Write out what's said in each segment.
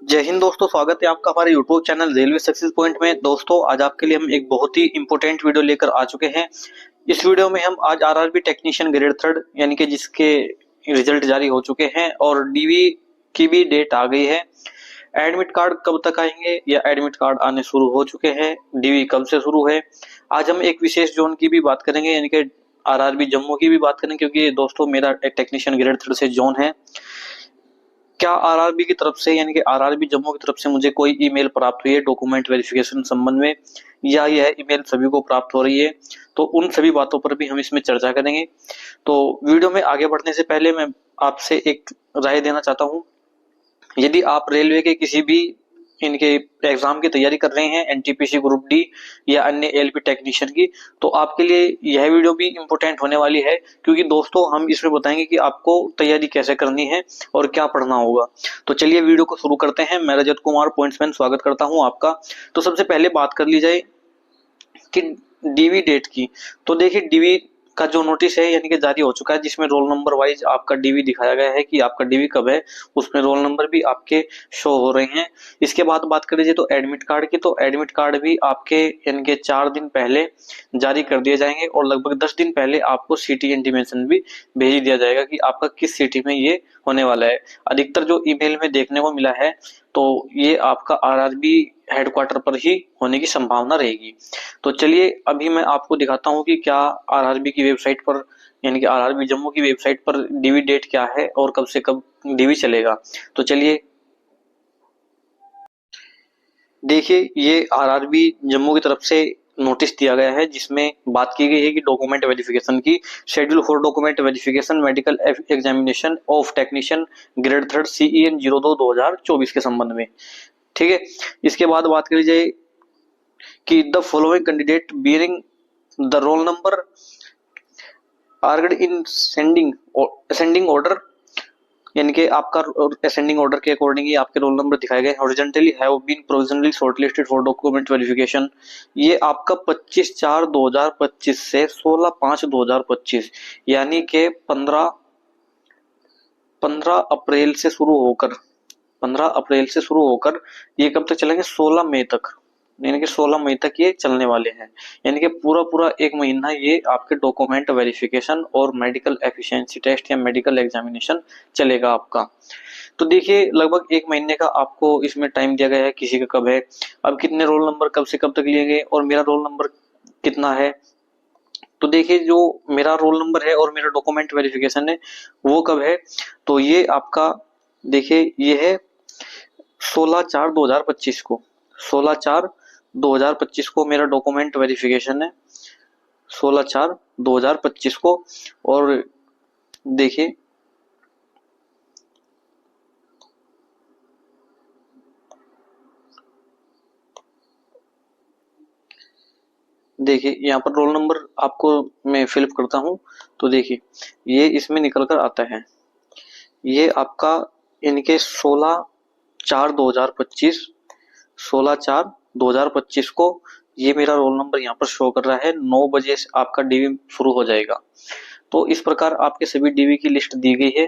जय हिंद दोस्तों, स्वागत है आपका हमारे YouTube channel railway success point में। दोस्तों आज आपके लिए हम एक बहुत ही इंपॉर्टेंट वीडियो लेकर आ चुके हैं। इस वीडियो में हम आज आरआरबी टेक्नीशियन ग्रेड थर्ड यानी कि जिसके रिजल्ट जारी हो चुके हैं और डीवी की भी डेट आ गई है। एडमिट कार्ड कब तक आएंगे या एडमिट कार्ड आने शुरू हो चुके हैं, डीवी कब से शुरू है। आज हम एक विशेष जोन की भी बात करेंगे यानी कि आरआरबी जम्मू की भी बात करेंगे, क्योंकि दोस्तों मेरा एक टेक्नीशियन ग्रेड थर्ड से जोन है। क्या आरआरबी की तरफ से यानी कि आरआरबी जम्मू की तरफ से मुझे कोई ईमेल प्राप्त हुई है डॉक्यूमेंट वेरिफिकेशन संबंध में, या यह ईमेल सभी को प्राप्त हो रही है, तो उन सभी बातों पर भी हम इसमें चर्चा करेंगे। तो वीडियो में आगे बढ़ने से पहले मैं आपसे एक राय देना चाहता हूं। यदि आप रेलवे के किसी भी इनके एग्जाम की तैयारी कर रहे हैं, एनटीपीसी ग्रुप डी या अन्य एलपी टेक्नीशियन की, तो आपके लिए यह वीडियो भी इम्पोर्टेंट होने वाली है, क्योंकि दोस्तों हम इसमें बताएंगे कि आपको तैयारी कैसे करनी है और क्या पढ़ना होगा। तो चलिए वीडियो को शुरू करते हैं। मैं रजत कुमार पॉइंट्समैन स्वागत करता हूं आपका। तो सबसे पहले बात कर ली जाए कि डीवी डेट की। तो देखिए डीवी का जो नोटिस है यानी कि जारी हो चुका है, जिसमें रोल नंबर वाइज आपका डीवी दिखाया गया है कि आपका डीवी कब है, उसमें रोल नंबर भी आपके शो हो रहे हैं। इसके बाद बात कर लीजिए तो एडमिट कार्ड की, तो एडमिट कार्ड भी आपके यानी कि 4 दिन पहले जारी कर दिए जाएंगे और लगभग 10 दिन पहले आपको सिटी इंटीमेशन भी भेज दिया जाएगा कि आपका किस सिटी में ये होने वाला है। अधिकतर जो ईमेल में देखने को मिला है तो ये आपका आरआरबी हेडक्वार्टर पर ही होने की संभावना रहेगी। तो चलिए अभी मैं आपको दिखाता हूं कि क्या आरआरबी की वेबसाइट पर यानी कि आरआरबी जम्मू की वेबसाइट पर डीवी डेट क्या है और कब से कब डीवी चलेगा। तो चलिए देखिए, ये आरआरबी जम्मू की तरफ से नोटिस दिया गया है, जिसमें बात की गई है कि डॉक्यूमेंट वेरिफिकेशन की schedule for document verification medical examination of technician grade third CEN 02/2024 के संबंध में। ठीक है, इसके बाद बात करी जाए कि the following candidate bearing the roll number arranged in ascending order, यानी कि आपका असेंडिंग ऑर्डर के अकॉर्डिंग ही आपके रोल नंबर दिखाए गए। Horizontally have been provisionally shortlisted for document verification. ये आपका 25/4/2025 से 16/5/2025 यानी कि 15 अप्रैल से शुरू होकर 15 अप्रैल से शुरू होकर ये कब तक चलेंगे, 16 मई तक, यानी कि 16 मई तक ये चलने वाले हैं। यानी कि पूरा पूरा एक महीना ये आपके डॉक्यूमेंट वेरिफिकेशन और मेडिकल एफिशिएंसी टेस्ट या मेडिकल एग्जामिनेशन चलेगा आपका। तो देखिए लगभग एक महीने का आपको इसमें टाइम दिया गया है। किसी का कब है, अब कितने रोल नंबर कब से कब तक लिए गए और मेरा रोल नंबर कितना है। तो देखिए जो मेरा रोल नंबर है और मेरा डॉक्यूमेंट वेरिफिकेशन है वो कब है, तो ये आपका देखिए ये है 16/4/2025 को। 16/4/2025 को मेरा डॉक्यूमेंट वेरिफिकेशन है, 16/4/2025 को। और देखिए यहाँ पर रोल नंबर आपको मैं फिलअप करता हूं, तो देखिए ये इसमें निकल कर आता है। ये आपका इनके 16/4/2025 16/4/2025 को ये मेरा रोल नंबर यहाँ पर शो कर रहा है। 9 बजे से आपका डीवी शुरू हो जाएगा। तो इस प्रकार आपके सभी डीवी की लिस्ट दी गई है।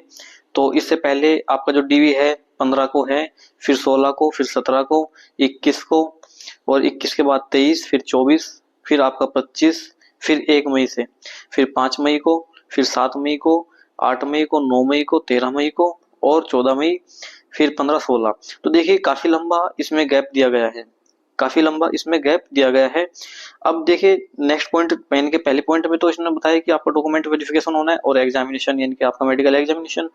तो इससे पहले आपका जो डीवी है 15 को है, फिर 16 को, फिर 17 को, 21 को, और 21 के बाद 23, फिर 24, फिर आपका 25, फिर 1 मई से, फिर 5 मई को, फिर 7 मई को, 8 मई को, 9 मई को, 13 मई को और 14 मई, फिर 15-16। तो देखिए काफी लंबा इसमें गैप दिया गया है, काफी लंबा इसमें गैप दिया गया है। अब देखिए नेक्स्ट पॉइंट, पेन के पहले पॉइंट में तो इसने बताया कि आपका डॉक्यूमेंट वेरिफिकेशन होना है और एग्जामिनेशन यानी कि आपका मेडिकल एग्जामिनेशन।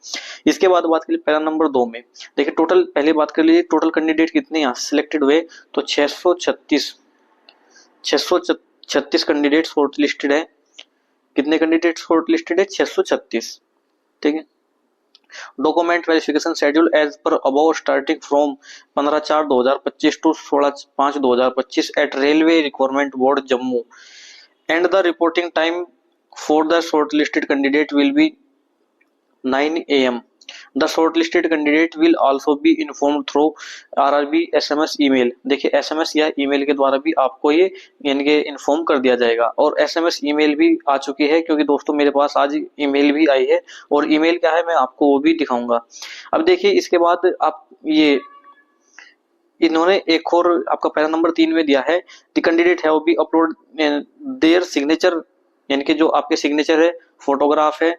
इसके बाद बात करिए पैरा नंबर 2 में। देखिए टोटल पहले बात कर लीजिए, टोटल कैंडिडेट कितने यहाँ सिलेक्टेड हुए, तो 636 कैंडिडेट शॉर्ट लिस्टेड है। कितने कैंडिडेट शॉर्ट लिस्टेड है, 636। ठीक है, document verification schedule as per above starting from 15/4/2025 to 16/5/2025 at railway requirement board Jammu and the reporting time for the shortlisted candidate will be 9 AM। The shortlisted candidate will also be informed through RRB SMS email। देखिए SMS या email के द्वारा भी आपको ये यानी कि inform कर दिया जाएगा। और SMS ईमेल भी आ चुकी है, क्योंकि दोस्तों मेरे पास आज ईमेल भी आई है, और ईमेल क्या है मैं आपको वो भी दिखाऊंगा। अब देखिए इसके बाद आप ये इन्होंने एक और आपका पैरा नंबर 3 में दिया है, the candidate have be upload their signature, यानी कि जो आपके सिग्नेचर है, फोटोग्राफ है,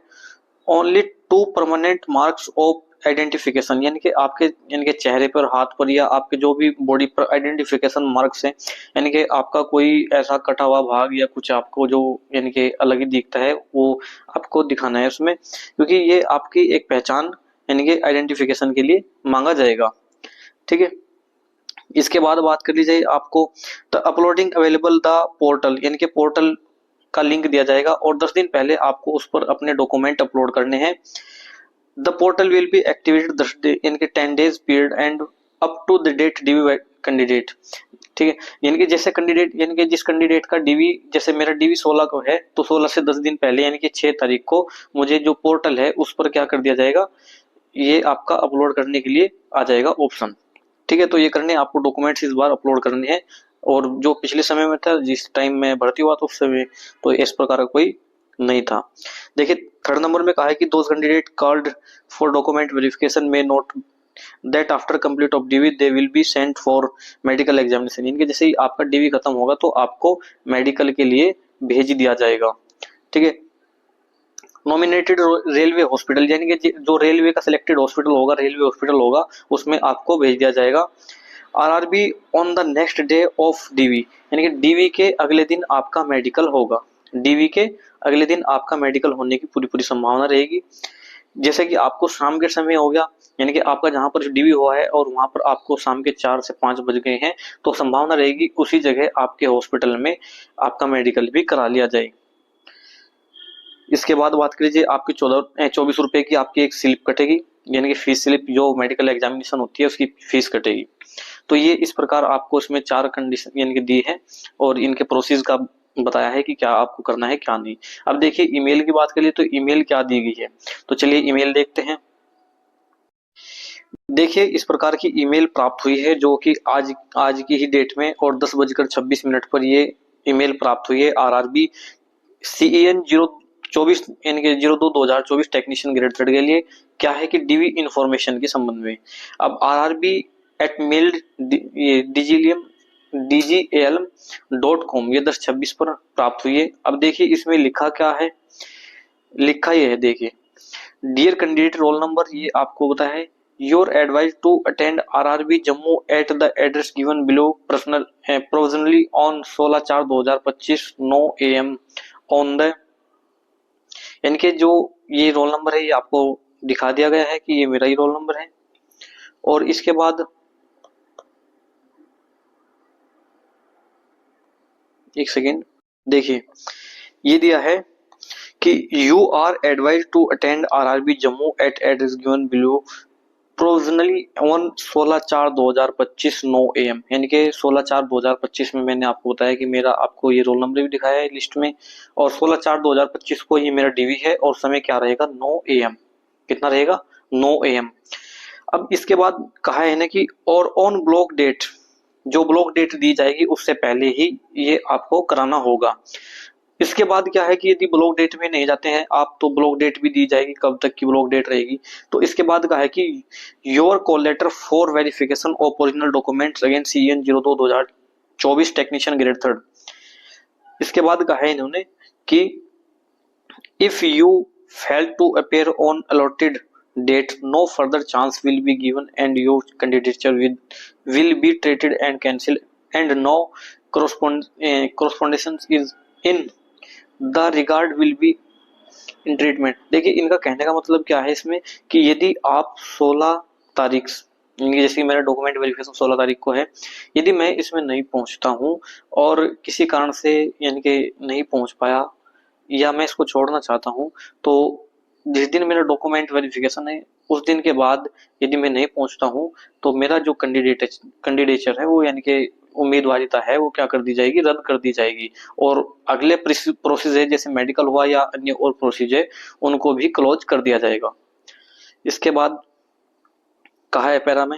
only 2 permanent marks of identification, यानी कि चेहरे पर, हाथ पर या आपके जो भी बॉडी पर आइडेंटिफिकेशन मार्क्स हैं, यानी कि आपका कोई ऐसा कटा हुआ भाग या कुछ आपको जो यानी कि अलग ही दिखता है वो आपको दिखाना है उसमें, क्योंकि ये आपकी एक पहचान यानी कि आइडेंटिफिकेशन के लिए मांगा जाएगा। ठीक है, इसके बाद बात कर ली जाए आपको the uploading available the portal, यानी कि पोर्टल का लिंक दिया जाएगा और 10 दिन पहले आपको उस पर अपने डॉक्यूमेंट अपलोड करने हैं। The portal will be activated यानी कि 10 days period and up to the date DV candidate. ठीक है, यानी कि जैसे कैंडिडेट यानी कि जिस कैंडिडेट का डीवी, जैसे मेरा डीवी 16 को है तो 16 से 10 दिन पहले यानी कि 6 तारीख को मुझे जो पोर्टल है उस पर क्या कर दिया जाएगा, ये आपका अपलोड करने के लिए आ जाएगा ऑप्शन। ठीक है, तो ये करने आपको डॉक्यूमेंट्स इस बार अपलोड करने हैं, और जो पिछले समय में था जिस टाइम में भर्ती हुआ तो उस समय तो इस प्रकार का कोई नहीं था। देखिए थर्ड नंबर में कहा है कि those candidate called for document verification में note that after complete of DV they will be sent for medical examination, यानी कि जैसे ही आपका डीवी खत्म होगा तो आपको मेडिकल के लिए भेज दिया जाएगा। ठीक है, नॉमिनेटेड रेलवे हॉस्पिटल, यानी कि जो रेलवे का सिलेक्टेड हॉस्पिटल होगा, रेलवे हॉस्पिटल होगा, उसमें आपको भेज दिया जाएगा। RRB on the next day of DV, यानी कि डीवी के अगले दिन आपका मेडिकल होगा, डीवी के अगले दिन आपका मेडिकल होने की पूरी पूरी संभावना रहेगी। जैसे कि आपको शाम के समय हो गया, यानी कि आपका जहां पर डीवी हुआ है और वहां पर आपको शाम के 4 से 5 बज गए हैं, तो संभावना रहेगी उसी जगह आपके हॉस्पिटल में आपका मेडिकल भी करा लिया जाए। इसके बाद बात कर लीजिए आपकी 24 रुपए की आपकी एक स्लिप कटेगी, यानी कि फीस स्लिप, जो मेडिकल एग्जामिनेशन होती है उसकी फीस कटेगी। तो ये इस प्रकार आपको इसमें 4 कंडीशन यानी कि दी है और इनके प्रोसेस का बताया है कि क्या आपको करना है क्या नहीं। अब देखिए ईमेल की बात करिए तो ईमेल क्या दी गई है, तो चलिए ईमेल देखते हैं। देखिए इस प्रकार की ईमेल प्राप्त हुई है जो कि आज की ही डेट में और 10:26 पर ये ईमेल प्राप्त हुई है आरआरबी CEN 024 यानी कि 02/2024 टेक्नीशियन ग्रेड 3 के लिए। क्या है कि डीवी इंफॉर्मेशन के संबंध में। अब RRB एट मेल DGALM.com ये 10/26 पर प्राप्त हुई है। अब देखिए इसमें लिखा क्या है, लिखा ये है, देखिए डियर कैंडिडेट रोल नंबर, ये आपको बताया है your advice to attend RRB Jammu at the address given below provisionally on 16/4/2025 9 AM on the, यानी कि जो ये रोल नंबर है ये आपको दिखा दिया गया है कि ये मेरा ही रोल नंबर है। और इसके बाद एक सेकेंड, देखिए ये दिया है कि you are advise to attend RRB Jammu at address given below provisionally on 16/4/2025 9 AM, यानी कि 16/4/2025 में मैंने आपको बताया कि मेरा आपको ये रोल नंबर भी दिखाया है लिस्ट में, और 16/4/2025 को ये मेरा डीवी है और समय क्या रहेगा 9 AM, कितना रहेगा 9 AM। अब इसके बाद कहा है ना कि और ऑन ब्लॉक डेट, जो ब्लॉक डेट दी जाएगी उससे पहले ही ये आपको कराना होगा। इसके बाद क्या है कि यदि ब्लॉक डेट में नहीं जाते हैं आप तो ब्लॉक डेट भी दी जाएगी, कब तक की ब्लॉक डेट रहेगी। तो इसके बाद कहा है कि your call letter for verification of original documents against CEN 02/2024 technician grade 3। इसके बाद कहा है इन्होंने कि if you fail to appear on allotted date no further chance will be given and your candidature will be treated and cancel and no correspondence is in the regard will be in treatment। देखिए इनका कहने का मतलब क्या है इसमें कि यदि आप 16 तारीख, जैसे मेरा डॉक्यूमेंट वेरिफिकेशन 16 तारीख को है, यदि मैं इसमें नहीं पहुंचता हूं और किसी कारण से यानी कि नहीं पहुंच पाया या मैं इसको छोड़ना चाहता हूं, तो जिस दिन मेरा डॉक्यूमेंट वेरिफिकेशन है उस दिन के बाद यदि मैं नहीं पहुंचता हूं तो मेरा जो कैंडिडेचर है वो यानी कि उम्मीदवारिता है वो क्या कर दी जाएगी, रद्द कर दी जाएगी, और अगले प्रोसीजर जैसे मेडिकल हुआ या अन्य और प्रोसीजर उनको भी क्लोज कर दिया जाएगा। इसके बाद कहा है पैरा में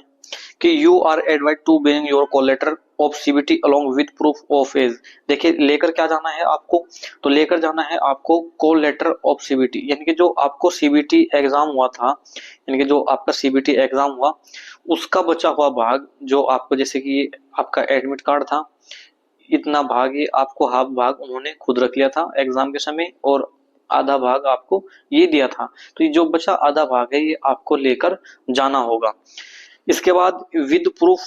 कि you are advise to bring your call letter of CBT along with proof of age. देखिए लेकर क्या जाना है आपको, तो लेकर जाना है आपको कॉल लेटर ऑफ सीबीटी, यानी कि जो आपको सीबीटी एग्जाम हुआ था, यानी कि जो आपका सीबीटी एग्जाम हुआ उसका बचा हुआ भाग, जो आपको जैसे कि आपका एडमिट कार्ड था, इतना भाग ये आपको हाफ भाग उन्होंने खुद रख लिया था एग्जाम के समय, और आधा भाग आपको ये दिया था। तो ये जो बचा आधा भाग है ये आपको लेकर जाना होगा। इसके बाद with proof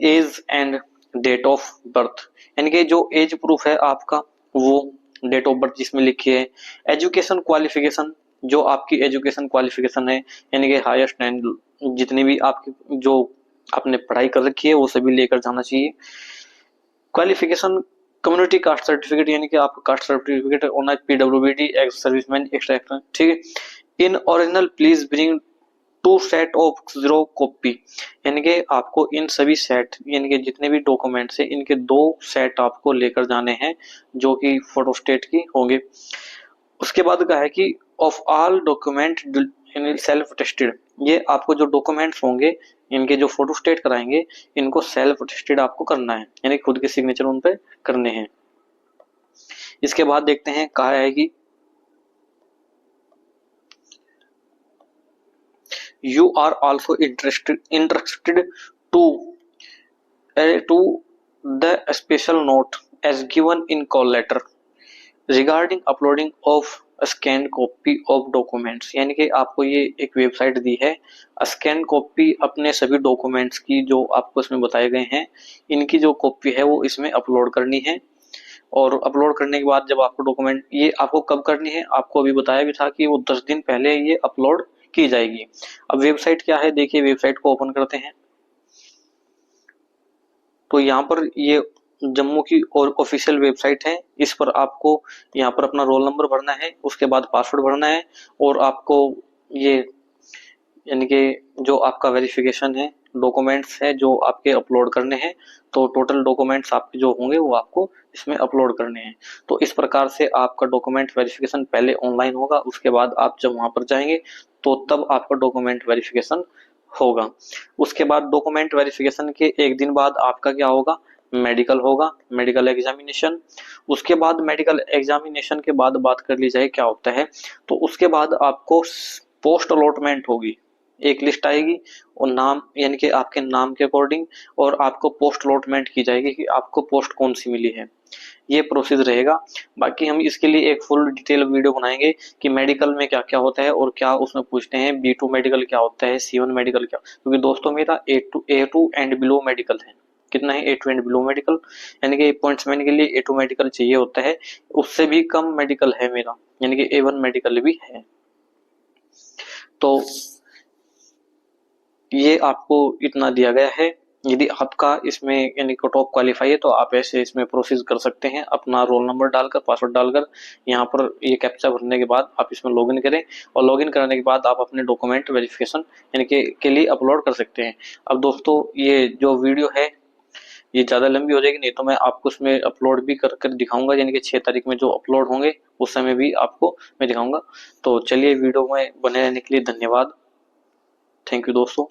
age and date of birth, यानी कि जो एज प्रूफ है आपका वो डेट ऑफ बर्थ जिसमें लिखी है। एजुकेशन क्वालिफिकेशन, जो आपकी एजुकेशन क्वालिफिकेशन है, यानी कि हाईएस्ट एंड जितनी भी आपकी जो आपने पढ़ाई कर रखी है वो सभी लेकर जाना चाहिए। क्वालिफिकेशन कम्युनिटी कास्ट सर्टिफिकेट, यानी कि आपका कास्ट सर्टिफिकेट होना, पीडब्ल्यूबीडी एक्स सर्विसमैन एक्स्ट्रा, ठीक है। In original please bring 2 set of 0 copy, यानी कि आपको इन सभी सेट, यानी कि जितने भी डॉक्यूमेंट्स हैं इनके 2 सेट आपको लेकर जाने हैं जो कि फोटोस्टेट की होंगे। उसके बाद कहा है कि of all document self tested, ये आपको जो डॉक्यूमेंट्स होंगे इनके जो फोटोस्टेट कराएंगे इनको सेल्फ टेस्टेड आपको करना है, यानी खुद के सिग्नेचर उन पे करने हैं। इसके बाद देखते हैं कहा है कि you are also interested to the special note as given in call letter regarding uploading of scan copy of documents, यानी कि आपको ये एक वेबसाइट दी है, स्कैन कॉपी अपने सभी डॉक्यूमेंट्स की जो आपको इसमें बताए गए हैं इनकी जो कॉपी है वो इसमें अपलोड करनी है। और अपलोड करने के बाद जब आपको डॉक्यूमेंट, ये आपको कब करनी है आपको अभी बताया भी था कि वो 10 दिन पहले ये अपलोड की जाएगी। अब वेबसाइट क्या है, देखिए वेबसाइट को ओपन करते हैं तो यहाँ पर ये जम्मू की और ऑफिशियल वेबसाइट है। इस पर आपको यहाँ पर अपना रोल नंबर भरना है, उसके बाद पासवर्ड भरना है, और आपको ये यानी कि जो आपका वेरिफिकेशन है डॉक्यूमेंट्स है जो आपके अपलोड करने हैं, तो टोटल डॉक्यूमेंट्स आपके जो होंगे वो आपको इसमें अपलोड करने हैं। तो इस प्रकार से आपका डॉक्यूमेंट वेरिफिकेशन पहले ऑनलाइन होगा, उसके बाद आप जब वहां पर जाएंगे तो तब आपका डॉक्यूमेंट वेरिफिकेशन होगा। उसके बाद डॉक्यूमेंट वेरिफिकेशन के एक दिन बाद आपका क्या होगा, मेडिकल होगा, मेडिकल एग्जामिनेशन। उसके बाद मेडिकल एग्जामिनेशन के बाद बात कर ली जाए क्या होता है, तो उसके बाद आपको पोस्ट अलॉटमेंट होगी, एक लिस्ट आएगी और नाम, यानी कि आपके नाम के अकॉर्डिंग, और आपको पोस्ट अलॉटमेंट की जाएगी कि आपको पोस्ट कौन सी मिली है। ये प्रोसेस रहेगा। बाकी हम इसके लिए एक फुल डिटेल वीडियो बनाएंगे कि मेडिकल में क्या क्या होता है और क्या उसमें पूछते हैं, B2 मेडिकल क्या होता है, C1 मेडिकल क्या, क्योंकि दोस्तों मेरा A2 एंड बिलो मेडिकल है। कितना है, A2 एंड बिलो मेडिकल, यानी कि पॉइंट्समैन के लिए A2 मेडिकल चाहिए होता है, उससे भी कम मेडिकल है मेरा, यानी कि A1 मेडिकल भी है। तो ये आपको इतना दिया गया है। यदि आपका इसमें यानी कट ऑफ क्वालिफाई है तो आप ऐसे इसमें प्रोसेस कर सकते हैं, अपना रोल नंबर डालकर पासवर्ड डालकर यहाँ पर ये कैप्चा भरने के बाद आप इसमें लॉगिन करें, और लॉगिन करने के बाद आप अपने डॉक्यूमेंट वेरिफिकेशन यानी के लिए अपलोड कर सकते हैं। अब दोस्तों ये जो वीडियो है ये ज़्यादा लंबी हो जाएगी, नहीं तो मैं आपको उसमें अपलोड भी कर दिखाऊंगा, यानी कि 6 तारीख में जो अपलोड होंगे उस समय भी आपको मैं दिखाऊंगा। तो चलिए वीडियो में बने रहने के लिए धन्यवाद। थैंक यू दोस्तों।